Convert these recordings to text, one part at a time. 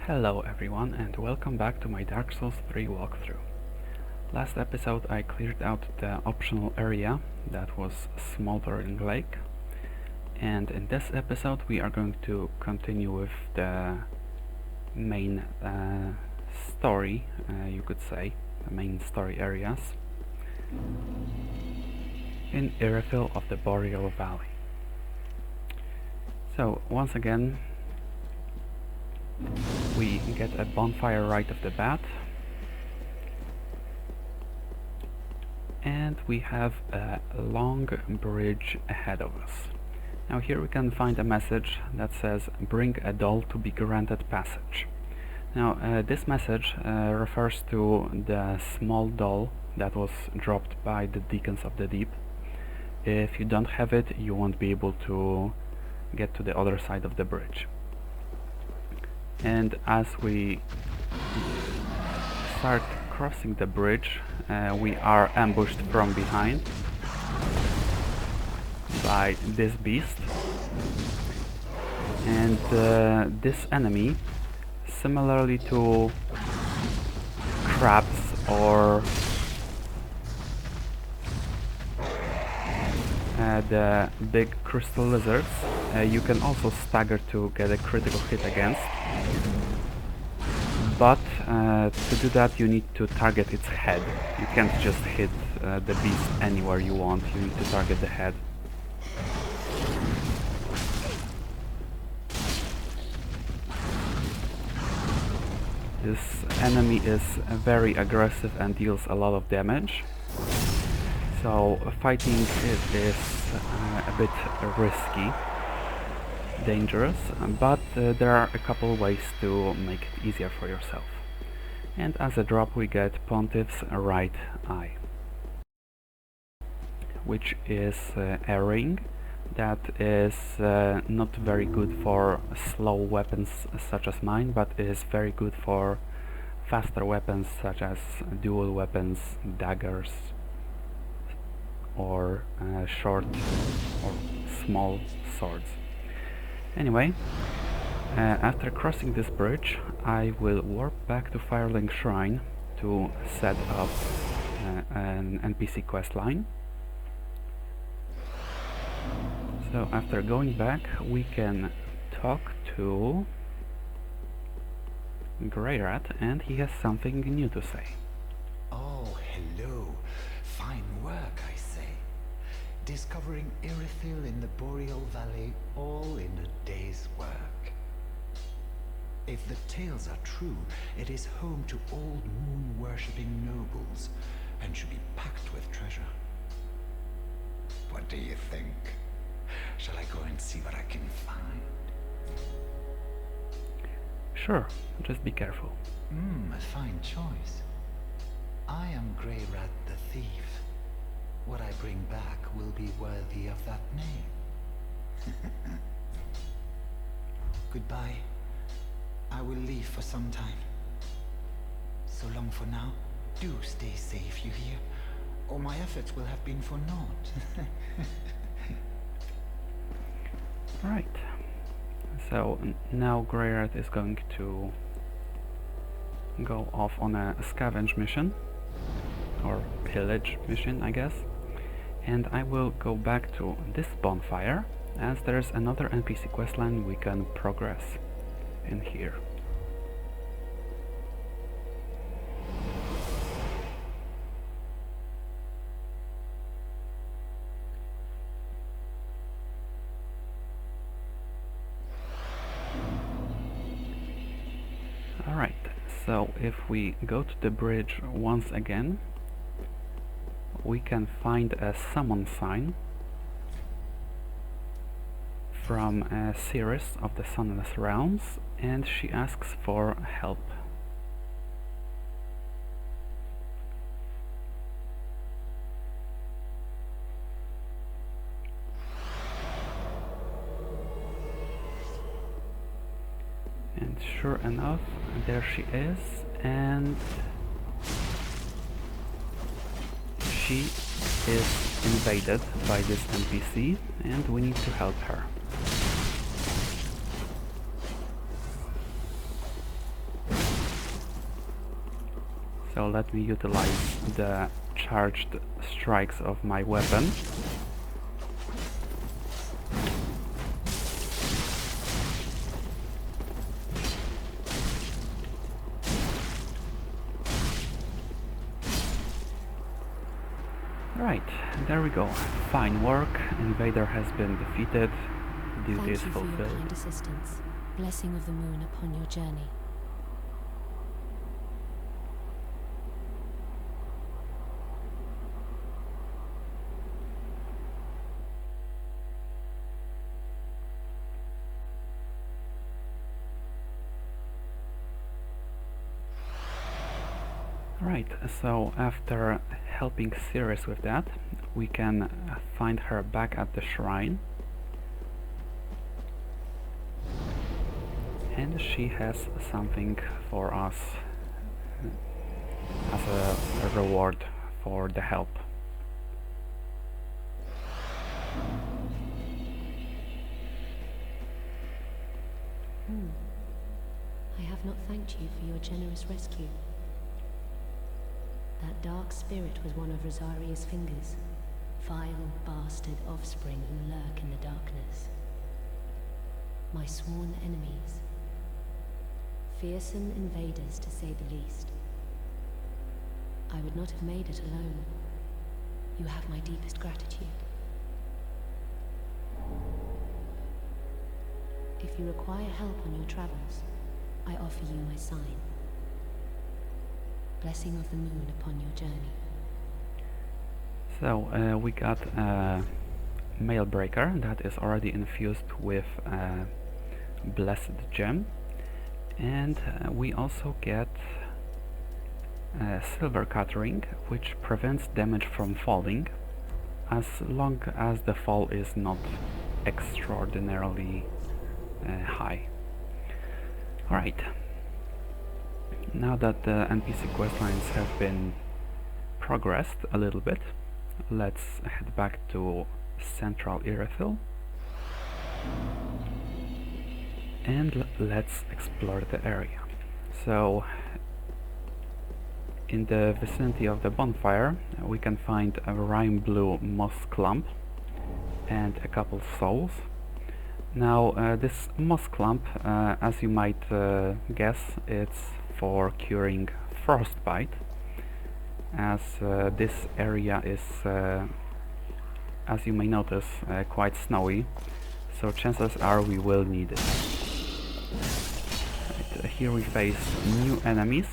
Hello everyone and welcome back to my Dark Souls 3 walkthrough. Last episode I cleared out the optional area that was Smoldering Lake, and in this episode we are going to continue with the main story, you could say, the main story areas in Irithyll of the Boreal Valley. So once again we get a bonfire right off the bat, and we have a long bridge ahead of us. Now here we can find a message that says bring a doll to be granted passage. Now this message refers to the small doll that was dropped by the Deacons of the Deep. If you don't have it, you won't be able to get to the other side of the bridge. And as we start crossing the bridge, we are ambushed from behind by this beast. And this enemy, similarly to crabs or the big crystal lizards, you can also stagger to get a critical hit against. But to do that you need to target its head. You can't just hit the beast anywhere you want, you need to target the head. This enemy is very aggressive and deals a lot of damage. So fighting it is a bit risky, dangerous, but there are a couple ways to make it easier for yourself. And as a drop we get Pontiff's right eye, which is a ring that is not very good for slow weapons such as mine, but is very good for faster weapons such as dual weapons, daggers, or short or small swords. Anyway, after crossing this bridge I will warp back to Firelink Shrine to set up an NPC questline. So after going back we can talk to Greyrat, and he has something new to say. Oh, hello. Fine work, I say. Discovering Irithyll in the Boreal Valley, all in a day's work. If the tales are true, it is home to old moon-worshipping nobles, and should be packed with treasure. What do you think? Shall I go and see what I can find? Sure, just be careful. A fine choice. I am Greyrat the Thief. What I bring back will be worthy of that name. Goodbye. I will leave for some time. So long for now. Do stay safe, you hear? Or my efforts will have been for naught. Right. So now Greyrat is going to go off on a scavenge mission, or pillage mission I guess, and I will go back to this bonfire as there's another NPC questline we can progress in here. Alright, so if we go to the bridge once again, we can find a summon sign from Ceres of the Sunless Realms, and she asks for help. And sure enough, there she is, and she is invaded by this NPC, and we need to help her. So let me utilize the charged strikes of my weapon. Right, there we go. Fine work. Invader has been defeated. Duty is Thank you for your fulfilled. kind assistance. Blessing of the moon upon your journey. Right, so after helping Cirrus with that, we can find her back at the shrine. And she has something for us as a reward for the help. I have not thanked you for your generous rescue. That dark spirit was one of Rosaria's fingers. Vile bastard offspring who lurk in the darkness. My sworn enemies. Fearsome invaders, to say the least. I would not have made it alone. You have my deepest gratitude. If you require help on your travels, I offer you my sign. Blessing of the moon upon your journey. So we got a mail breaker that is already infused with a blessed gem, and we also get a silver cutting, which prevents damage from falling as long as the fall is not extraordinarily high. Alright. Now that the NPC questlines have been progressed a little bit, let's head back to Central Irithyll and let's explore the area. So, in the vicinity of the bonfire, we can find a rime blue moss clump and a couple souls. Now, this moss clump, as you might guess, it's for curing frostbite, as this area is, as you may notice, quite snowy, so chances are we will need it. Right, here we face new enemies.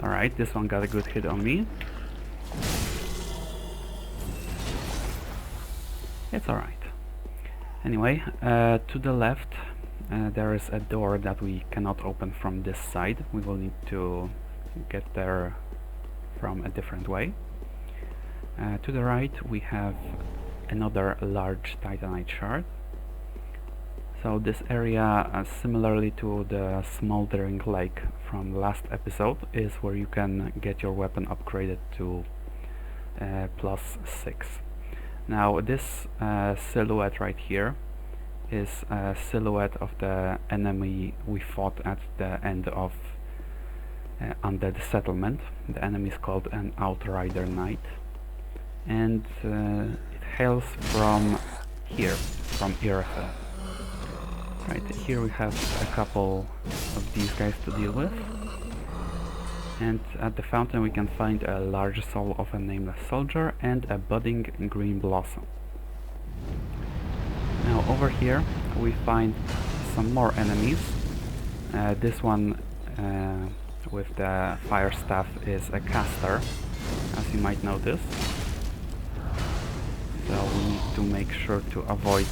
Alright, this one got a good hit on me. It's alright. Anyway, to the left there is a door that we cannot open from this side. We will need to get there from a different way. To the right we have another large titanite shard. So this area, similarly to the smoldering lake from last episode, is where you can get your weapon upgraded to +6. Now this silhouette right here is a silhouette of the enemy we fought at the end of under the settlement. The enemy is called an Outrider Knight, and it hails from here, from Irithyll. Right, here we have a couple of these guys to deal with, and at the fountain we can find a large soul of a nameless soldier and a budding green blossom. Now over here we find some more enemies. This one with the fire staff is a caster, as you might notice, so we need to make sure to avoid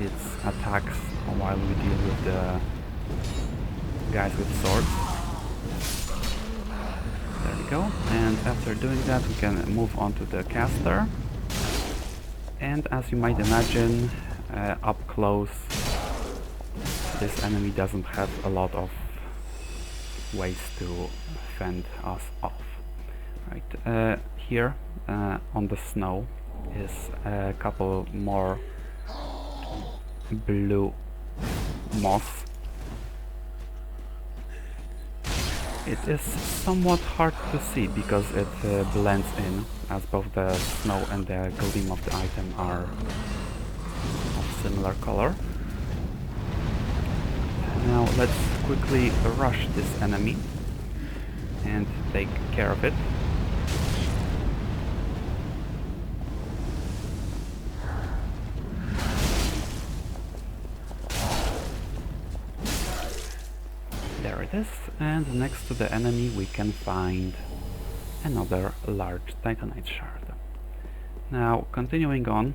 its attacks while we deal with the guys with swords. There we go, and after doing that we can move on to the caster And as you might imagine, up close, this enemy doesn't have a lot of ways to fend us off. Right, here on the snow is a couple more blue moss. It is somewhat hard to see because it blends in, as both the snow and the gleam of the item are of similar color. Now let's quickly rush this enemy and take care of it. There it is, and next to the enemy we can find another large titanite shard. Now, continuing on,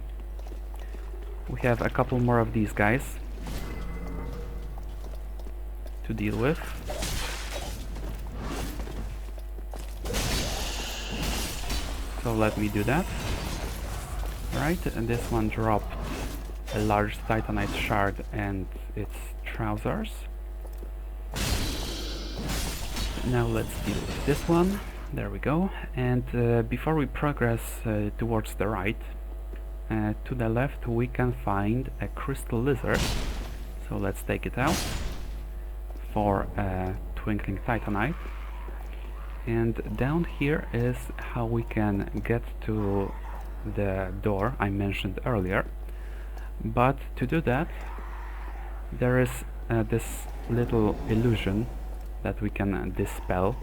we have a couple more of these guys to deal with. So let me do that. Right, and this one dropped a large titanite shard and its trousers. Now let's deal with this one. There we go. And before we progress towards the right, to the left we can find a crystal lizard. So let's take it out for a twinkling titanite. And down here is how we can get to the door I mentioned earlier. But to do that, there is this little illusion that we can dispel,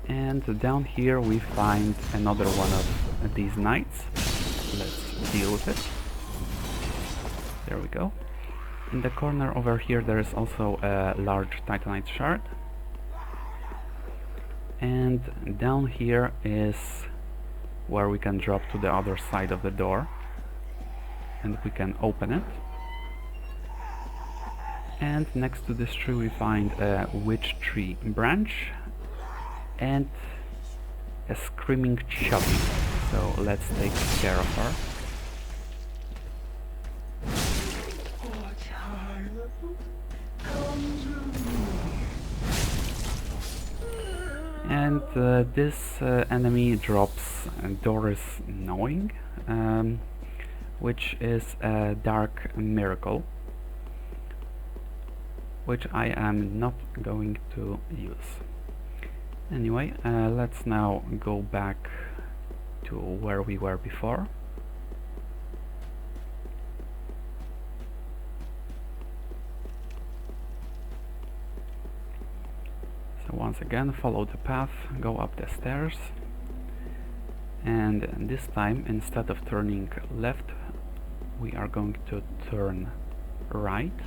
and down here we find another one of these knights. Let's deal with it. There we go. In the corner over here there is also a large titanite shard, and down here is where we can drop to the other side of the door and we can open it. And next to this tree we find a witch tree branch and a screaming chubby. So let's take care of her. And this enemy drops Doris Knowing, which is a dark miracle, which I am not going to use. Anyway, let's now go back to where we were before. So once again, follow the path, go up the stairs, and this time, instead of turning left, we are going to turn right.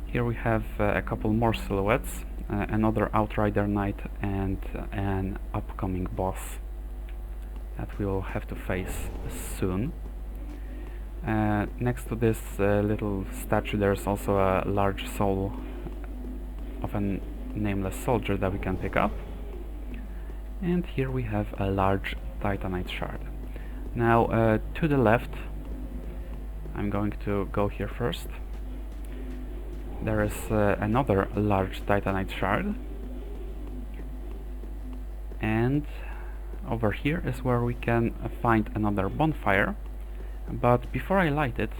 Here we have a couple more silhouettes, another Outrider Knight and an upcoming boss that we will have to face soon. Next to this little statue there's also a large soul of a nameless soldier that we can pick up. And here we have a large titanite shard. Now to the left, I'm going to go here first. There is another large titanite shard, and over here is where we can find another bonfire. But before I light it,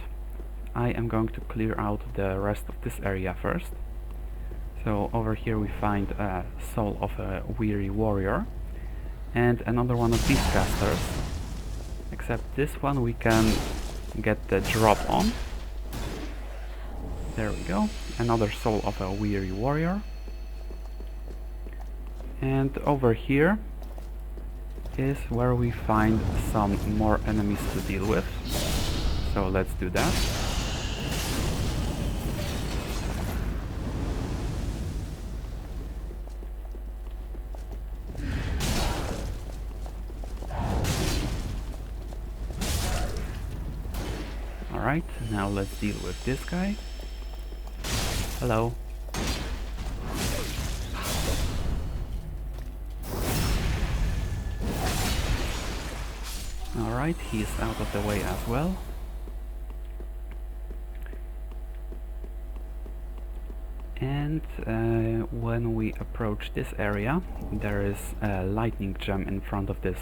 I am going to clear out the rest of this area first. So over here we find a soul of a weary warrior and another one of these casters, except this one we can get the drop on. There we go, another soul of a weary warrior. And over here is where we find some more enemies to deal with. So let's do that. Alright, now let's deal with this guy. Hello. Alright, he's out of the way as well. And when we approach this area, there is a lightning gem in front of this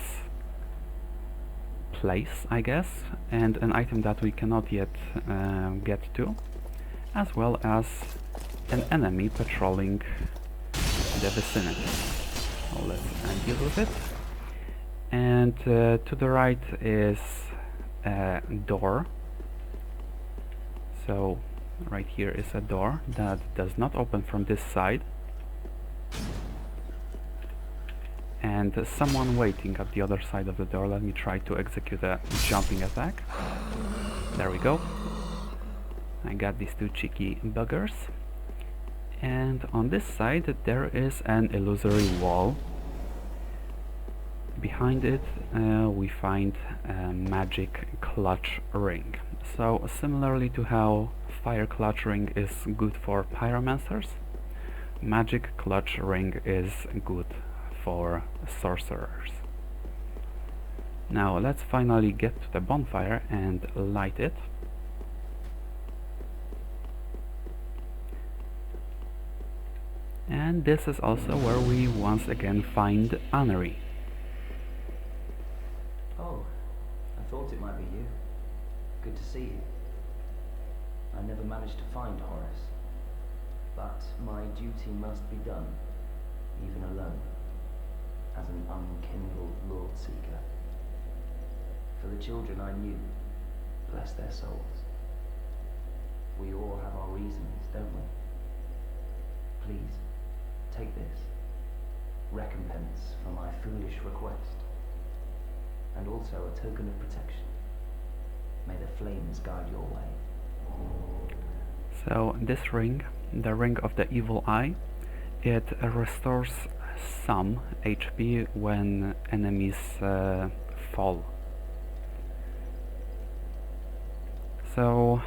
place, I guess, and an item that we cannot yet get to, as well as an enemy patrolling the vicinity. So let's deal with it. And to the right is a door. So right here is a door that does not open from this side, and someone waiting at the other side of the door. Let me try to execute a jumping attack. There we go. I got these two cheeky buggers. And on this side there is an illusory wall. Behind it we find a magic clutch ring. So similarly to how fire clutch ring is good for pyromancers, magic clutch ring is good for sorcerers. Now let's finally get to the bonfire and light it. And this is also where we once again find Anri. Oh, I thought it might be you. Good to see you. I never managed to find Horace, but my duty must be done, even alone, as an unkindled Lord Seeker. For the children I knew, bless their souls. We all have our reasons, don't we? Please, take this, recompense for my foolish request, and also a token of protection. May the flames guide your way. So this ring, the ring of the evil eye, it restores some HP when enemies fall. So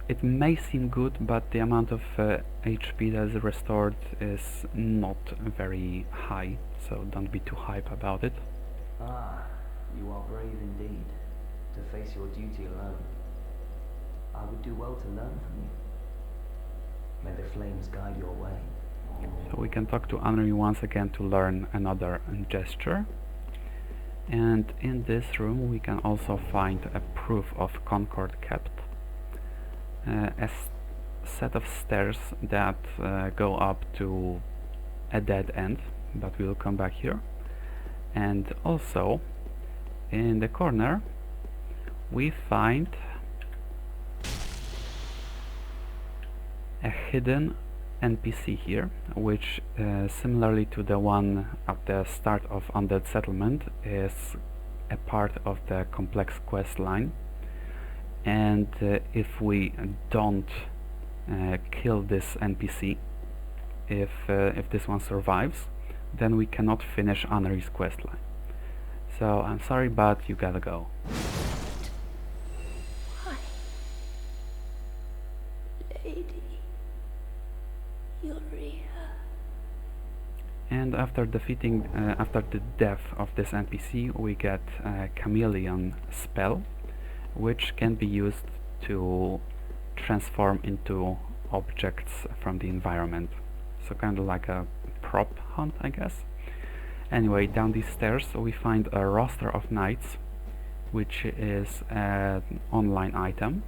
it may seem good, but the amount of HP that is restored is not very high, so don't be too hype about it. Ah, you are brave indeed, to face your duty alone. I would do well to learn from you. May the flames guide your way. So we can talk to Anri once again to learn another gesture. And in this room we can also find a proof of Concord kept. A set of stairs that go up to a dead end, but we'll come back here. And also in the corner we find a hidden NPC here, which similarly to the one at the start of Undead Settlement is a part of the complex quest line. And if we don't kill this NPC, if this one survives, then we cannot finish Anri's quest line. So I'm sorry, but you gotta go. Why? Lady Yorshka. And after defeating, after the death of this NPC, we get a chameleon spell, which can be used to transform into objects from the environment. So kind of like a prop hunt, I guess. Anyway, down these stairs we find a roster of knights, which is an online item.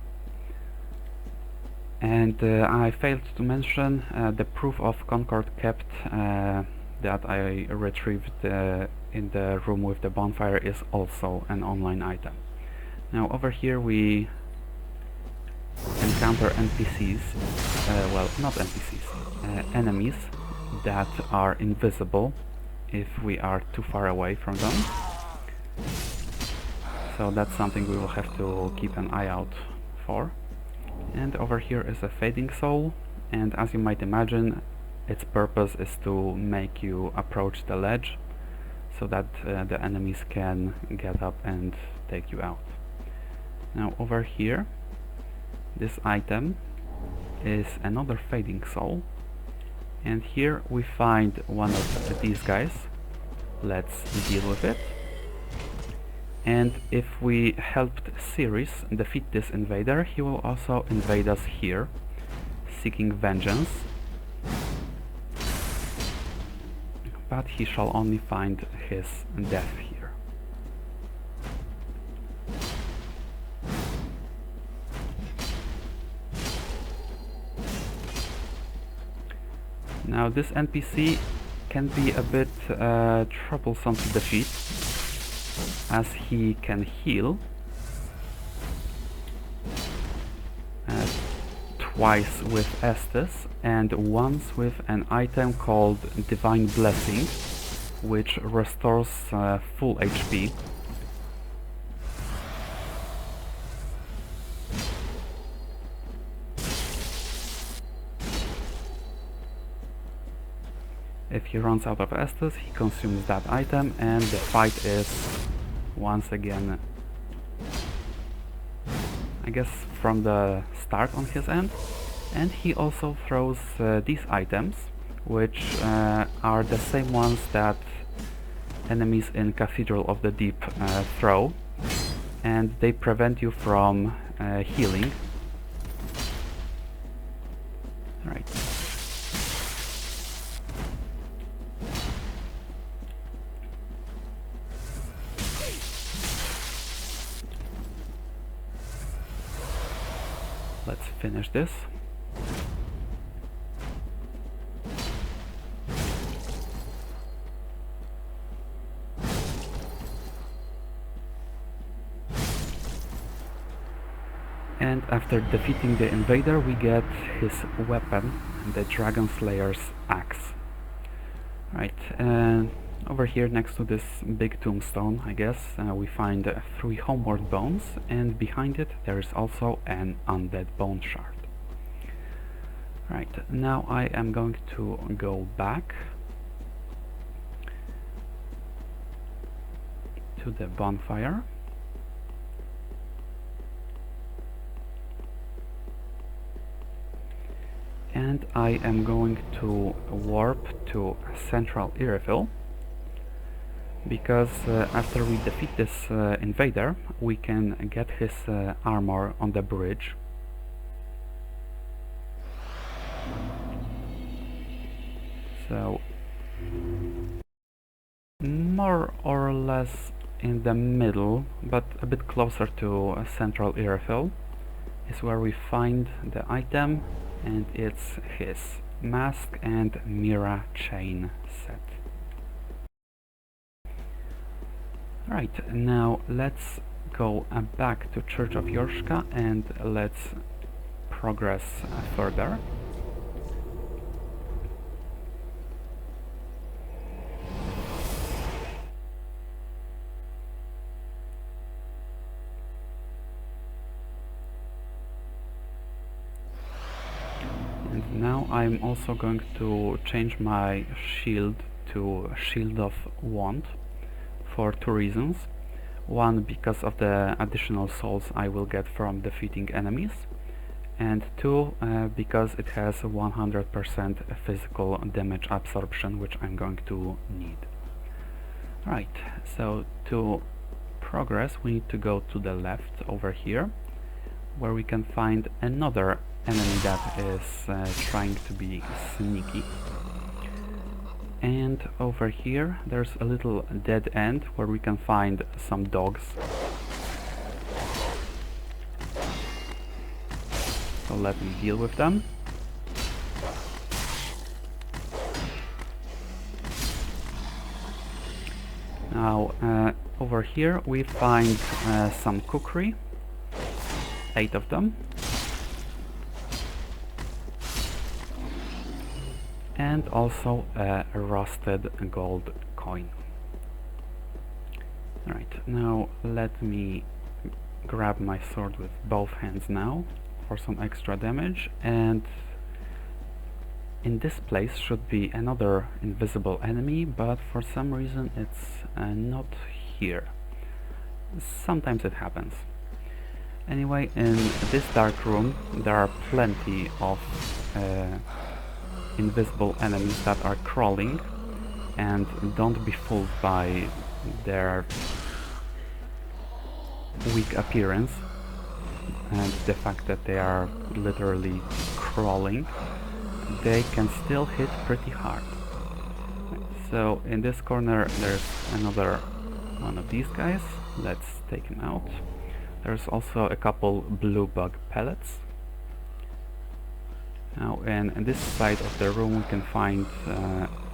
And I failed to mention the proof of Concord kept that I retrieved in the room with the bonfire is also an online item. Now over here we encounter NPCs, well, not NPCs, enemies that are invisible if we are too far away from them. So that's something we will have to keep an eye out for. And over here is a fading soul, and as you might imagine, its purpose is to make you approach the ledge so that the enemies can get up and take you out. Now over here, this item is another fading soul, and here we find one of these guys. Let's deal with it. And if we helped Ceres defeat this invader, he will also invade us here, seeking vengeance. But he shall only find his death here. Now this NPC can be a bit troublesome to defeat, as he can heal twice with Estes and once with an item called Divine Blessing, which restores full HP. If he runs out of Estes, he consumes that item and the fight is once again, I guess, from the start on his end. And he also throws these items, which are the same ones that enemies in Cathedral of the Deep throw, and they prevent you from healing. Right. Let's finish this. And after defeating the invader, we get his weapon, the Dragon Slayer's axe. Right, and over here next to this big tombstone, I guess, we find 3 homeward bones, and behind it there is also an undead bone shard. Right, now I am going to go back to the bonfire. And I am going to warp to Central Irithyll, because after we defeat this invader, we can get his armor on the bridge. So, more or less in the middle, but a bit closer to Central Irithyll, is where we find the item, and it's his mask and Mira chain set. Right, now let's go back to Church of Yorshka and let's progress further. And now I'm also going to change my shield to Shield of Wand for 2 reasons. One, because of the additional souls I will get from defeating enemies, and 2, because it has 100% physical damage absorption, which I'm going to need. Right, so to progress we need to go to the left over here, where we can find another enemy that is trying to be sneaky. And over here there's a little dead end where we can find some dogs. So let me deal with them. Now over here we find some cookery, 8 of them. And also a rusted gold coin. Alright, now let me grab my sword with both hands now for some extra damage, and in this place should be another invisible enemy, but for some reason it's not here. Sometimes it happens. Anyway, in this dark room there are plenty of invisible enemies that are crawling, and don't be fooled by their weak appearance and the fact that they are literally crawling, they can still hit pretty hard. So in this corner there's another one of these guys. Let's take him out. There's also a couple blue bug pellets. Now in this side of the room we can find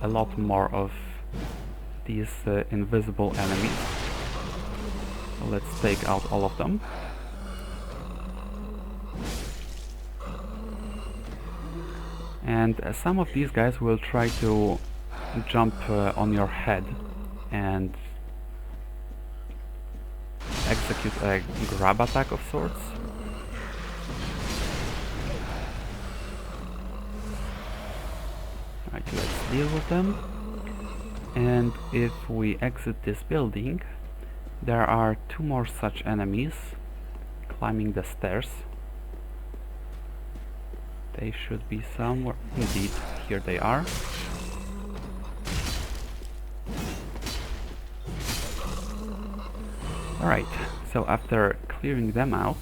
a lot more of these invisible enemies. So let's take out all of them. And some of these guys will try to jump on your head and execute a grab attack of sorts. Right, let's deal with them. And if we exit this building, there are two more such enemies climbing the stairs. They should be somewhere. Indeed, here they are. Alright, so after clearing them out,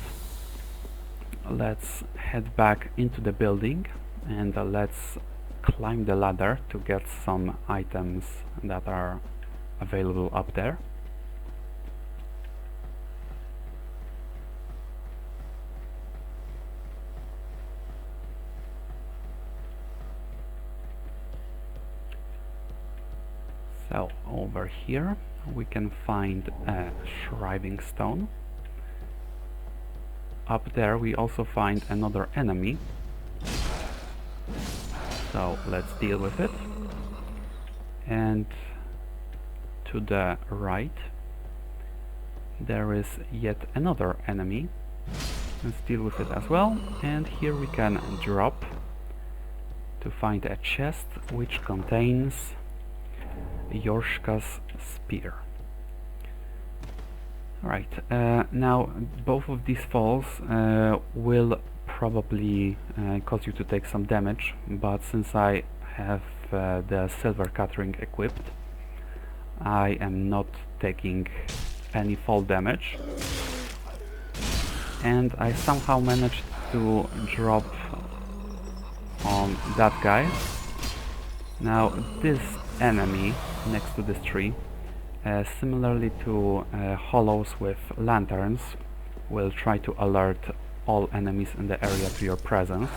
let's head back into the building and let's climb the ladder to get some items that are available up there. So over here we can find a shriving stone. Up there we also find another enemy. So let's deal with it. And to the right there is yet another enemy. Let's deal with it as well. And here we can drop to find a chest which contains Yorshka's spear. Alright, now both of these falls will probably cause you to take some damage, but since I have the silver catering equipped, I am not taking any fall damage, and I somehow managed to drop on that guy. Now this enemy next to this tree, similarly to hollows with lanterns, will try to alert all enemies in the area to your presence.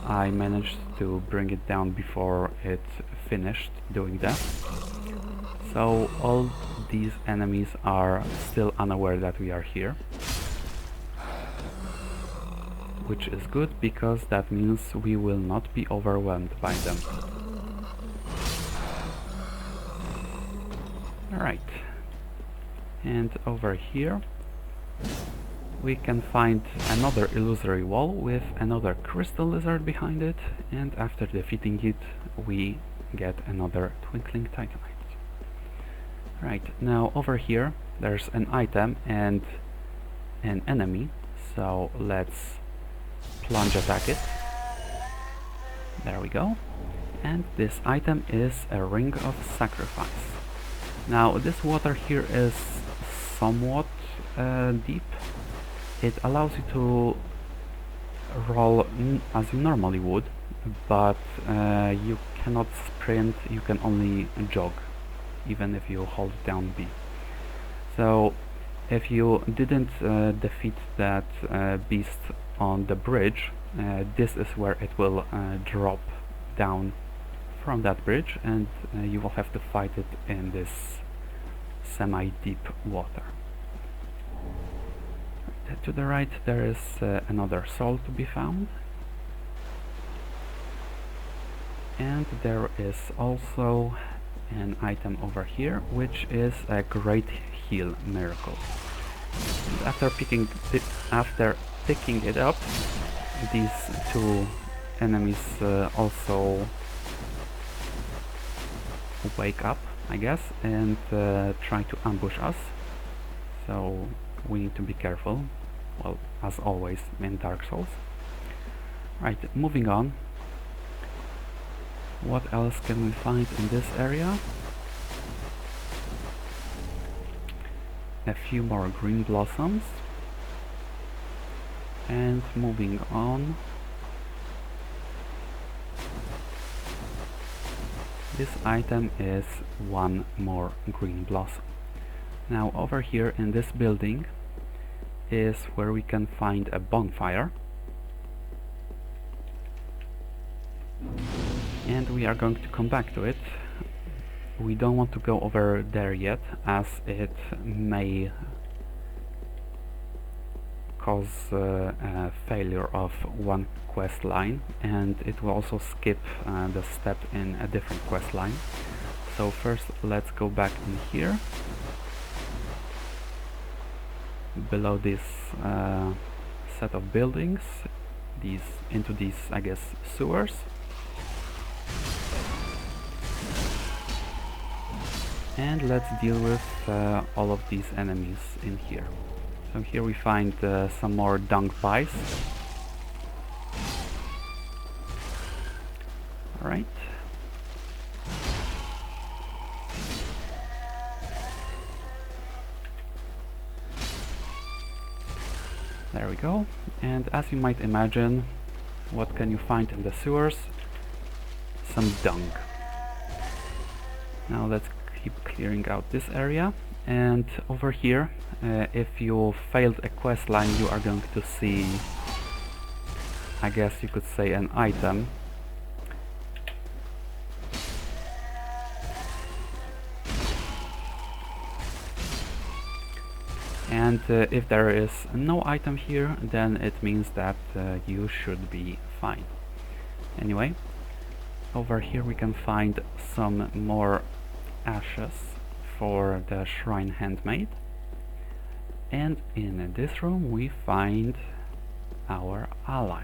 I managed to bring it down before it finished doing that. So all these enemies are still unaware that we are here, which is good because that means we will not be overwhelmed by them. Alright, and over here we can find another illusory wall with another crystal lizard behind it, and after defeating it we get another twinkling titanite. Right, now over here there's an item and an enemy, so let's plunge attack it. There we go. And this item is a ring of sacrifice. Now this water here is somewhat deep. It allows you to roll as you normally would, but you cannot sprint, you can only jog, even if you hold down B. So if you didn't defeat that beast on the bridge, this is where it will drop down from that bridge, and you will have to fight it in this semi-deep water. To the right there is another soul to be found, and there is also an item over here which is a great heal miracle. And after picking it up, these two enemies also wake up, I guess, and try to ambush us, so we need to be careful, well, as always in Dark Souls. Right, moving on. What else can we find in this area? a few more green blossoms, and moving on, this item is one more green blossom. Now over here in this building is where we can find a bonfire, and we are going to come back to it. We don't want to go over there yet, as it may cause a failure of one quest line, and it will also skip the step in a different quest line. So first let's go back in here, below this set of buildings, into these, I guess, sewers. And let's deal with all of these enemies in here. So here we find some more dung pies. Alright. There we go. And as you might imagine, what can you find in the sewers? Some dung. Now let's keep clearing out this area, and over here, if you failed a quest line, you are going to see, I guess you could say, an item. And if there is no item here, then it means that you should be fine. Anyway, over here we can find some more ashes for the shrine handmaid, and in this room we find our ally.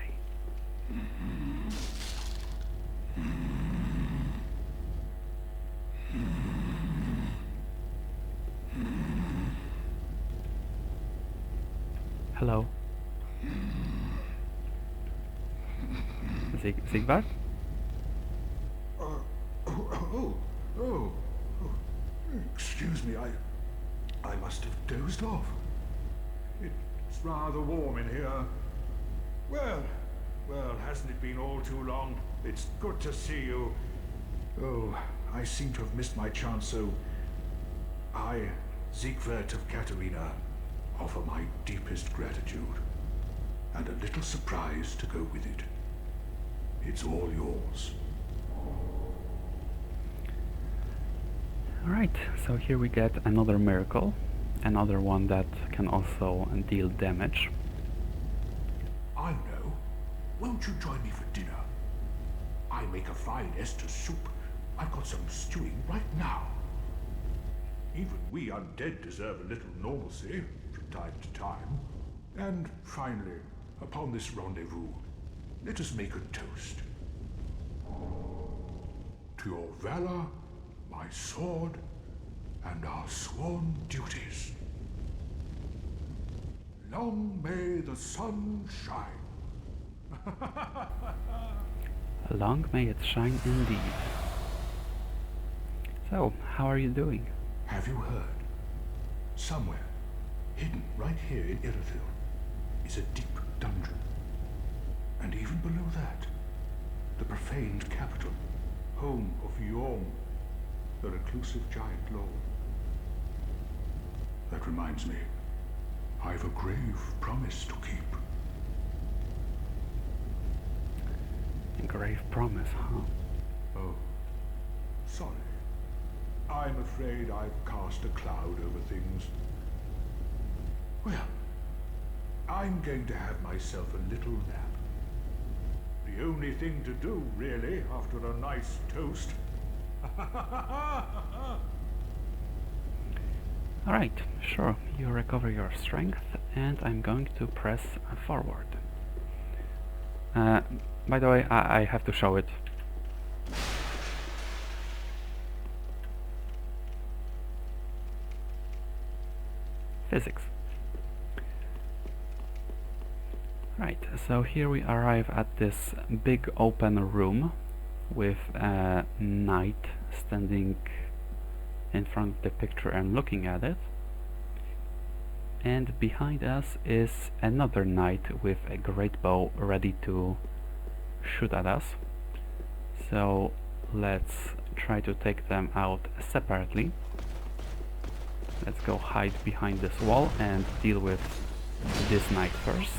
Hello. Sigbert? Oh, excuse me, I must have dozed off. It's rather warm in here. Well, hasn't it been all too long? It's good to see you. Oh, I seem to have missed my chance, so I, Siegwart of Katarina, offer my deepest gratitude, and a little surprise to go with it. It's all yours. Alright, so here we get another miracle, another one that can also deal damage. I know. Won't you join me for dinner? I make a fine Esther soup. I've got some stewing right now. Even we undead deserve a little normalcy from time to time. And finally, upon this rendezvous, let us make a toast. To your valor, my sword, and our sworn duties. Long may the sun shine. Long may it shine indeed. So, how are you doing? Have you heard? Somewhere, hidden right here in Irithyll, is a deep dungeon. And even below that, the profaned capital, home of Yorm, the reclusive giant lord. That reminds me, I've a grave promise to keep. A grave promise, huh? Oh, sorry. I'm afraid I've cast a cloud over things. Well, I'm going to have myself a little nap. The only thing to do, really, after a nice toast. Alright, sure, you recover your strength, and I'm going to press forward. By the way, I have to show it. Physics. Right, so here we arrive at this big open room with a knight standing in front of the picture and looking at it. and behind us is another knight with a great bow ready to shoot at us. So let's try to take them out separately. Let's go hide behind this wall and deal with this knight first.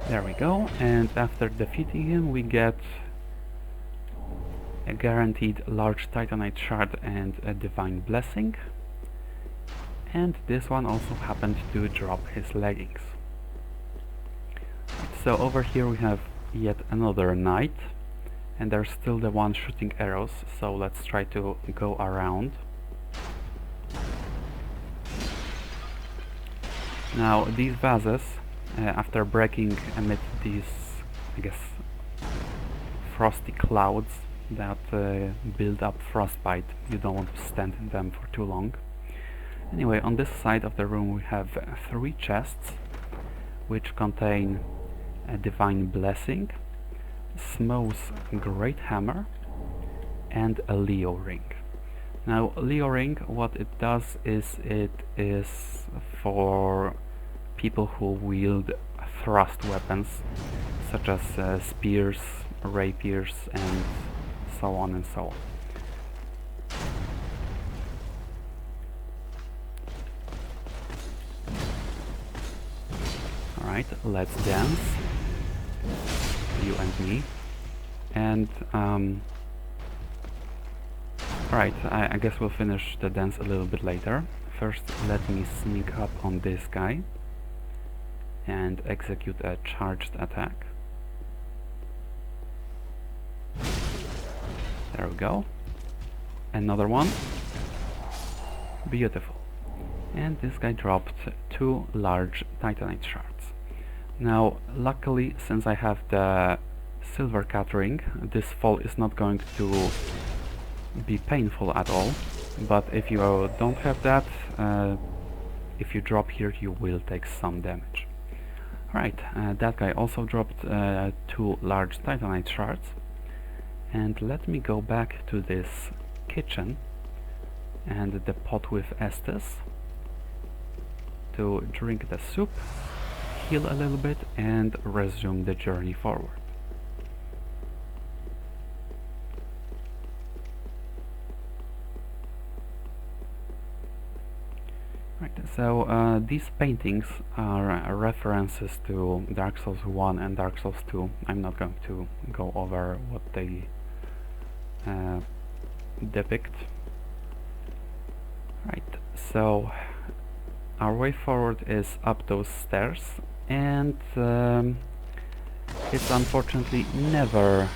There we go, and after defeating him we get a guaranteed large titanite shard and a divine blessing, and this one also happened to drop his leggings. So over here we have yet another knight, and there's still the one shooting arrows, so let's try to go around. Now these vases, after breaking amid these, I guess, frosty clouds that build up frostbite, you don't want to stand in them for too long. Anyway, on this side of the room we have 3 chests which contain a divine blessing, Smo's great hammer, and a Leo ring. Now Leo ring, what it does is it is for people who wield thrust weapons such as spears, rapiers, and so on and so on. Alright, let's dance, you and me. And alright, I guess we'll finish the dance a little bit later. First, let me sneak up on this guy and execute a charged attack. There we go. Another one. Beautiful. And this guy dropped 2 large titanite shards. Now, luckily, since I have the silver cat ring, this fall is not going to be painful at all. But if you don't have that, if you drop here, you will take some damage. Right, that guy also dropped 2 large titanite shards. And let me go back to this kitchen and the pot with Estes to drink the soup, heal a little bit, and resume the journey forward. Right, so these paintings are references to Dark Souls 1 and Dark Souls 2. I'm not going to go over what they depict. Right, so our way forward is up those stairs, and it's unfortunately never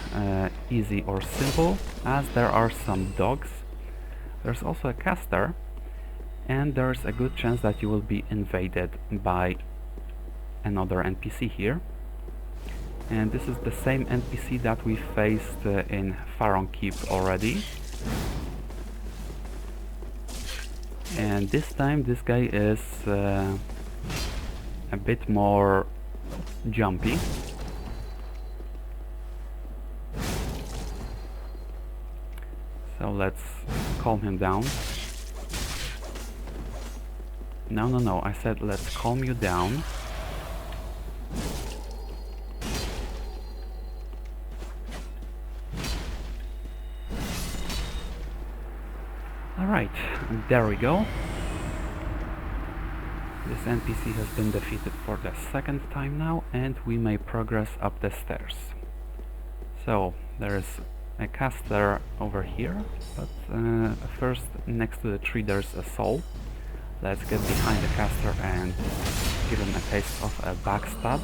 easy or simple, as there are some dogs. There's also a caster, and there's a good chance that you will be invaded by another NPC here. And this is the same NPC that we faced in Faron Keep already. And this time this guy is a bit more jumpy. So let's calm him down. No, I said let's calm you down. Alright, there we go. This NPC has been defeated for the 2nd time now, and we may progress up the stairs. So, there's a caster over here, but first, next to the tree there's a soul. Let's get behind the caster and give him a taste of a backstab.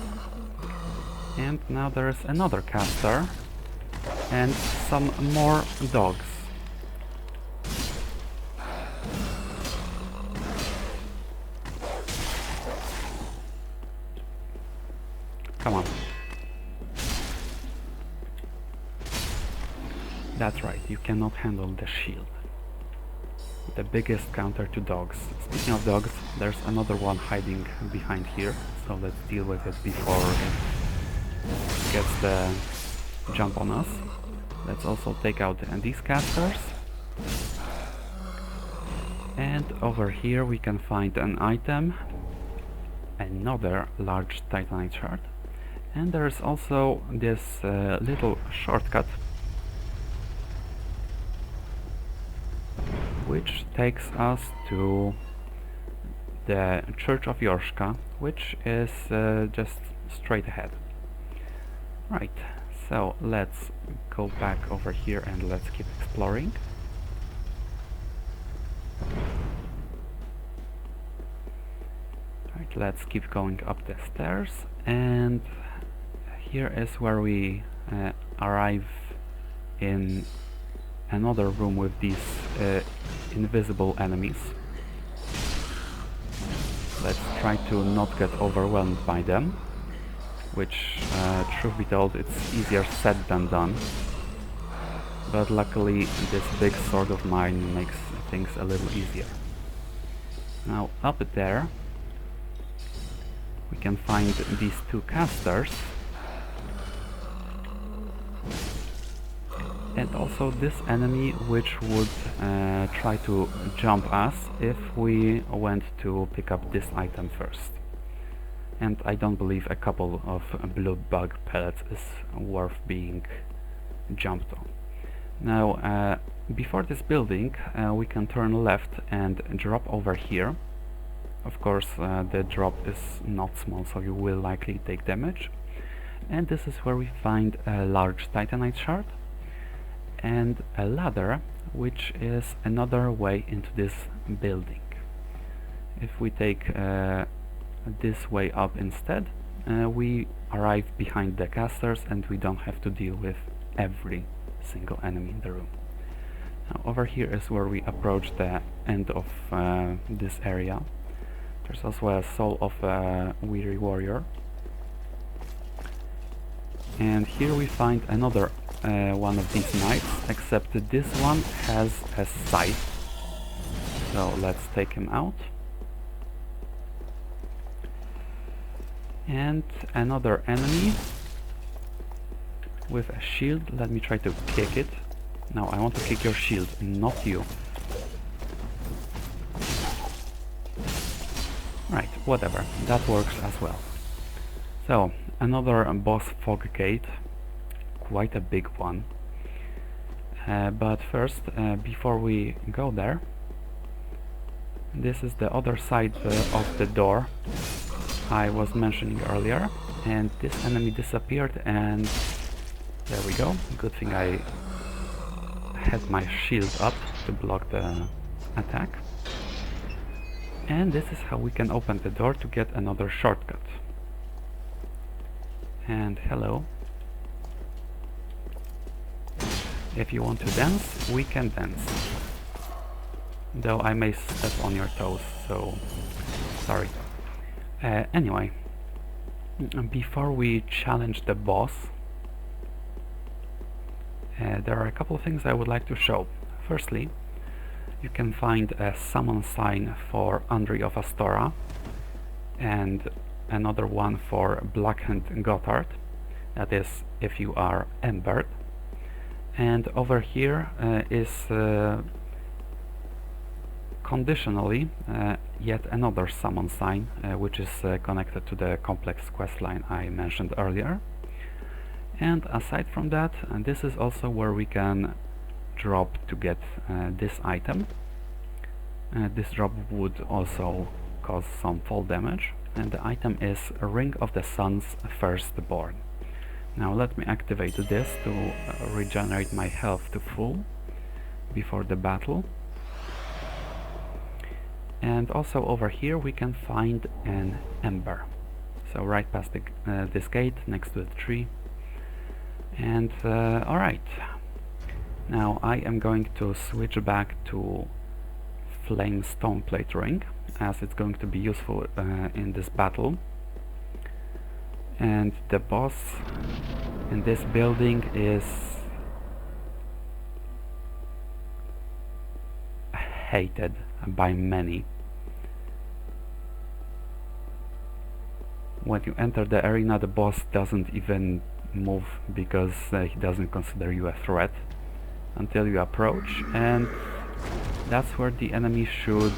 And now there's another caster and some more dogs. Come on. That's right, you cannot handle the shield. The biggest counter to dogs. Speaking of dogs, there's another one hiding behind here, so let's deal with it before it gets the jump on us. Let's also take out these casters. And over here we can find an item, another large titanite shard. And there's also this little shortcut which takes us to the Church of Yorshka, which is just straight ahead. Right, so let's go back over here and let's keep exploring. Right, let's keep going up the stairs, and here is where we arrive in another room with these invisible enemies. Let's try to not get overwhelmed by them, which, truth be told, it's easier said than done. But luckily this big sword of mine makes things a little easier. Now up there we can find these two casters, and also this enemy which would try to jump us if we went to pick up this item first. And I don't believe a couple of blue bug pellets is worth being jumped on. Now before this building we can turn left and drop over here. Of course the drop is not small, so you will likely take damage. And this is where we find a large titanite shard and a ladder, which is another way into this building. If we take this way up instead, we arrive behind the casters and we don't have to deal with every single enemy in the room. Now over here is where we approach the end of this area. There's also a soul of a weary warrior. And here we find another one of these knights, except that this one has a scythe. So let's take him out. And another enemy with a shield. Let me try to kick it. No, I want to kick your shield, not you. Right, whatever, that works as well. So, another boss fog gate, quite a big one. But first, before we go there, this is the other side of the door I was mentioning earlier, and this enemy disappeared, and there we go. Good thing I had my shield up to block the attack. And this is how we can open the door to get another shortcut. And hello. If you want to dance, we can dance. Though I may step on your toes, so sorry. Anyway, before we challenge the boss, there are a couple of things I would like to show. Firstly, you can find a summon sign for Andri of Astora and another one for Blackhand Gotthard, that is if you are Embered. And over here is conditionally yet another summon sign which is connected to the complex questline I mentioned earlier. And aside from that, this is also where we can drop to get this item. This drop would also cause some fall damage, and the item is a Ring of the Sun's Firstborn. Now let me activate this to regenerate my health to full before the battle. And also over here we can find an ember. So right past this gate, next to the tree. And alright. Now I am going to switch back to Flame Stone Plate Ring, as it's going to be useful in this battle. And the boss in this building is hated by many. When you enter the arena, the boss doesn't even move because he doesn't consider you a threat until you approach, and that's where the enemy should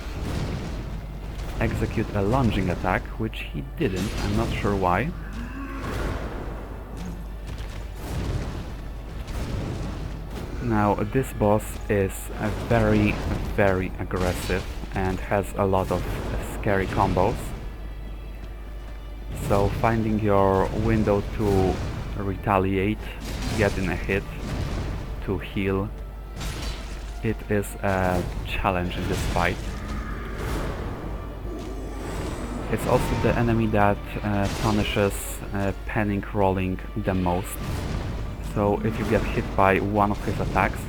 execute a lunging attack, which he didn't. I'm not sure why. Now this boss is very, very aggressive and has a lot of scary combos. So finding your window to retaliate, get in a hit, to heal, it is a challenge in this fight. It's also the enemy that punishes panic rolling the most. So if you get hit by one of his attacks,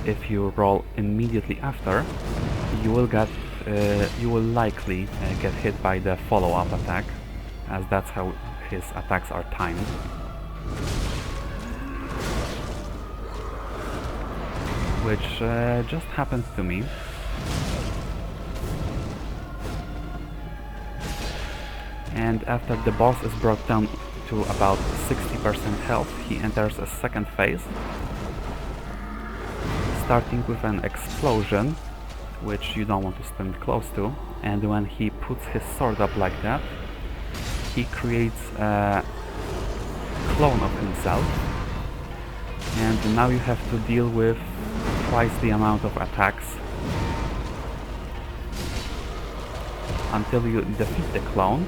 if you roll immediately after, you will likely get hit by the follow-up attack, as that's how his attacks are timed. Which just happened to me. And after the boss is brought down to about 60% health, he enters a second phase, starting with an explosion, which you don't want to stand close to, and when he puts his sword up like that, he creates a clone of himself, and now you have to deal with twice the amount of attacks until you defeat the clone,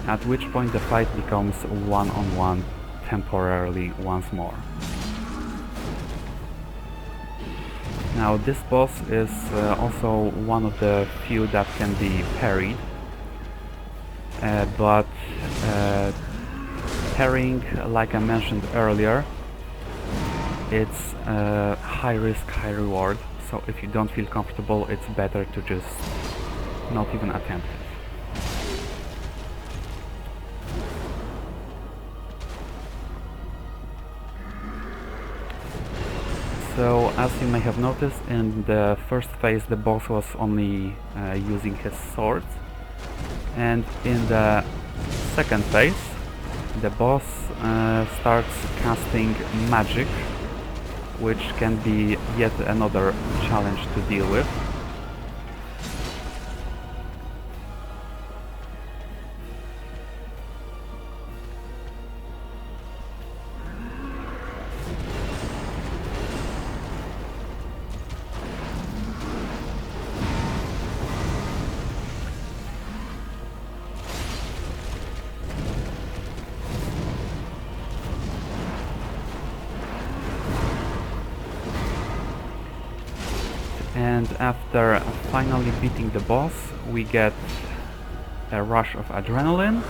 at which point the fight becomes one-on-one temporarily once more. Now this boss is also one of the few that can be parried, but parrying, like I mentioned earlier, it's high risk, high reward, so if you don't feel comfortable, it's better to just not even attempt it. So, as you may have noticed, in the first phase the boss was only using his swords, and in the second phase the boss starts casting magic, which can be yet another challenge to deal with. And after finally beating the boss, we get a rush of adrenaline,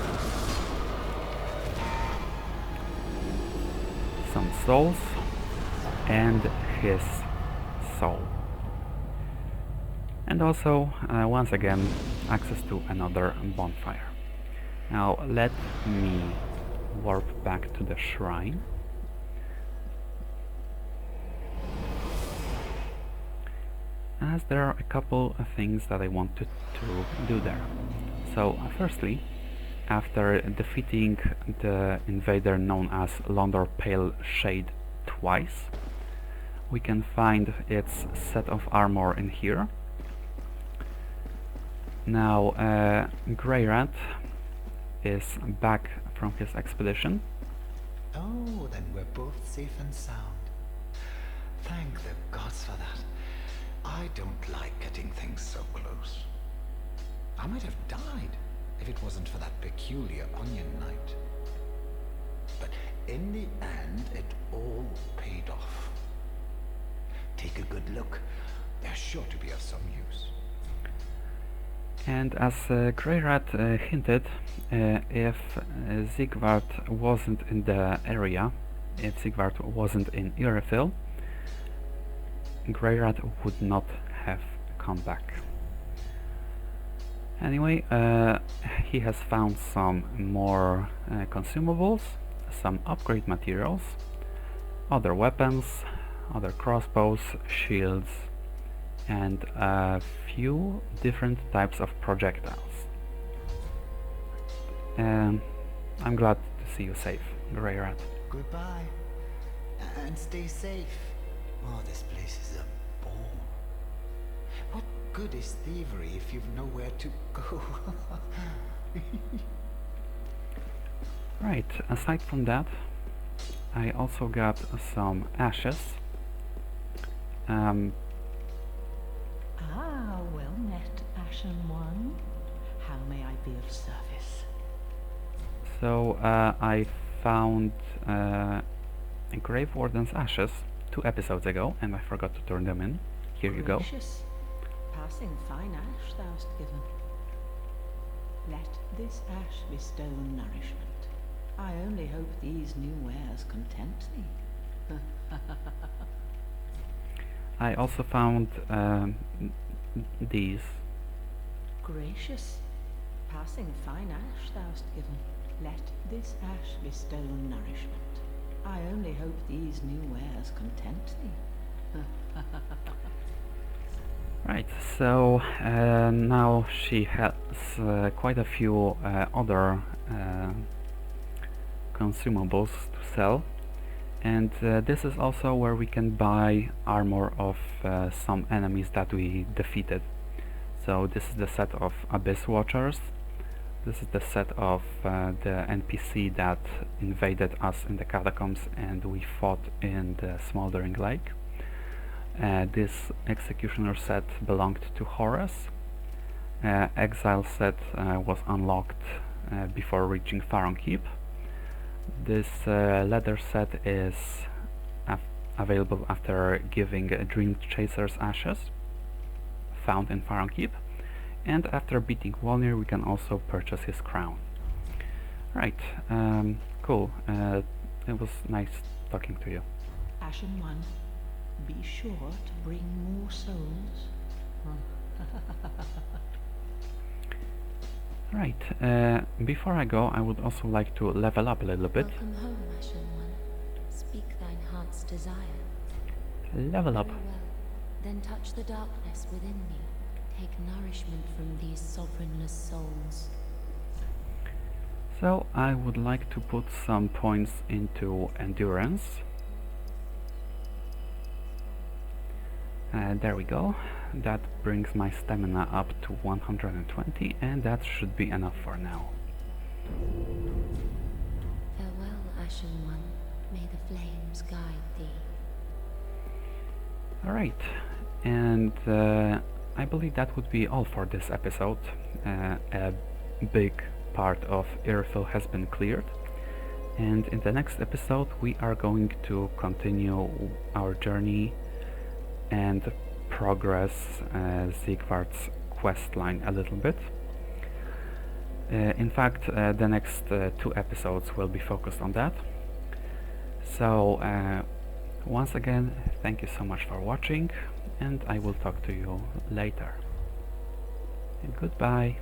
some souls, and his soul. And also, once again, access to another bonfire. Now let me warp back to the shrine. As there are a couple of things that I wanted to do there. So firstly, after defeating the invader known as Londor Pale Shade twice, we can find its set of armor in here. Now Grey Rat is back from his expedition. Oh, then we're both safe and sound. Thank the gods for that. I don't like getting things so close. I might have died if it wasn't for that peculiar onion knight. But in the end, it all paid off. Take a good look. They're sure to be of some use. And as Grey Rat hinted, if Sigvard wasn't in the area, if Sigvard wasn't in Irithyll, Grey Rat would not have come back. Anyway, he has found some more consumables, some upgrade materials, other weapons, other crossbows, shields, and a few different types of projectiles. I'm glad to see you safe. Grey rat. Goodbye. And stay safe. Oh, this place is a bore. What good is thievery if you've nowhere to go? Right, aside from that, I also got some ashes. Well met, Ashen One. How may I be of service? So I found Grave Warden's ashes 2 episodes ago, and I forgot to turn them in. Here you go. Gracious. Passing fine ash thou'st given. Let this ash bestow nourishment. I only hope these new wares content thee. I also found these. Gracious. Passing fine ash thou'st given. Let this ash bestow nourishment. I only hope these new wares content thee. Right, so now she has quite a few other consumables to sell, and this is also where we can buy armor of some enemies that we defeated. So this is the set of Abyss Watchers. This is the set of the NPC that invaded us in the catacombs and we fought in the Smoldering Lake. This Executioner set belonged to Horus. Exile set was unlocked before reaching Faron Keep. This leather set is available after giving Dream Chaser's ashes, found in Faron Keep, and after beating Walnir we can also purchase his crown. Right, cool. It was nice talking to you. Ashen One, be sure to bring more souls. Right, before I go I would also like to level up a little bit. Welcome home, Ashen One. Speak thine heart's desire. Level up. Very well. Then touch the darkness within me. Take nourishment from these sovereignless souls. So I would like to put some points into endurance. There we go. That brings my stamina up to 120, and that should be enough for now. Farewell, Ashen One. May the flames guide thee. Alright, and I believe that would be all for this episode. A big part of Irithyll has been cleared, and in the next episode we are going to continue our journey and progress Siegward's questline a little bit. In fact, the next 2 episodes will be focused on that. So once again, thank you so much for watching, and I will talk to you later. And goodbye.